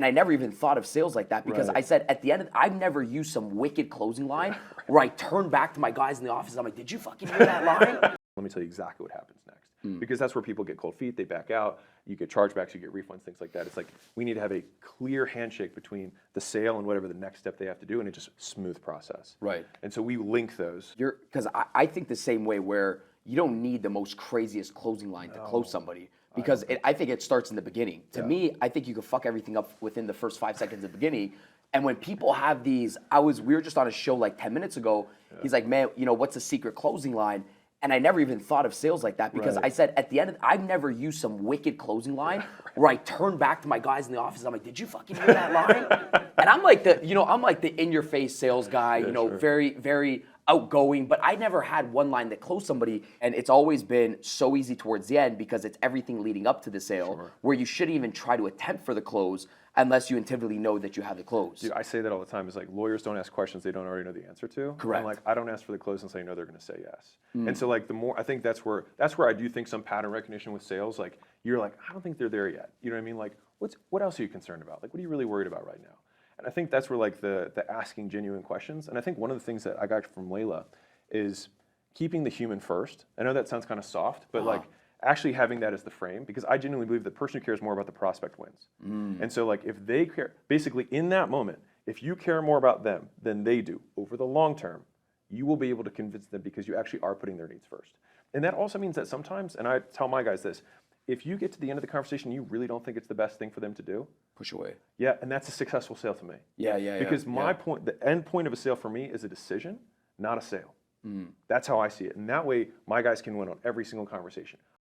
And I never even thought of sales like that because I said at the end, I've never used some wicked closing line where I turn back to my guys in the office. I'm like, did you fucking hear that line? Let me tell you exactly what happens next. Because that's where people get cold feet, they back out, you get chargebacks, you get refunds, things like that. It's like we need to have a clear handshake between the sale and whatever the next step they have to do, and it's just a smooth process. Right. And so we link those. Because I think the same way where you don't need the most craziest closing line to close somebody. Because I think it starts in the beginning. To me, I think you can fuck everything up within the first 5 seconds of the beginning. And when people have these, we were just on a show like 10 minutes ago. He's like, man, what's a secret closing line? And I never even thought of sales like that because I said at the end, I've never used some wicked closing line where I turn back to my guys in the office. I'm like, did you fucking hear that line? And I'm like the in-your-face sales guy, very, very outgoing, but I never had one line that closed somebody, and it's always been so easy towards the end because it's everything leading up to the sale where you shouldn't even try to attempt for the close unless you intuitively know that you have the close. Dude, I say that all the time. It's like lawyers don't ask questions they don't already know the answer to. Correct. I'm like, I don't ask for the close until I know they're going to say yes. And so like the more, I think that's where I do think some pattern recognition with sales, like you're like, I don't think they're there yet. You know what I mean? Like what else are you concerned about? Like what are you really worried about right now? And I think that's where like the asking genuine questions. And I think one of the things that I got from Layla is keeping the human first. I know that sounds kind of soft, but like actually having that as the frame, because I genuinely believe the person who cares more about the prospect wins. And so like if they care, basically in that moment, if you care more about them than they do over the long term, you will be able to convince them because you actually are putting their needs first. And that also means that sometimes, and I tell my guys this, if you get to the end of the conversation, you really don't think it's the best thing for them to do, push away. Yeah, and that's a successful sale to me. Because my point, the end point of a sale for me is a decision, not a sale. That's how I see it. And that way, my guys can win on every single conversation.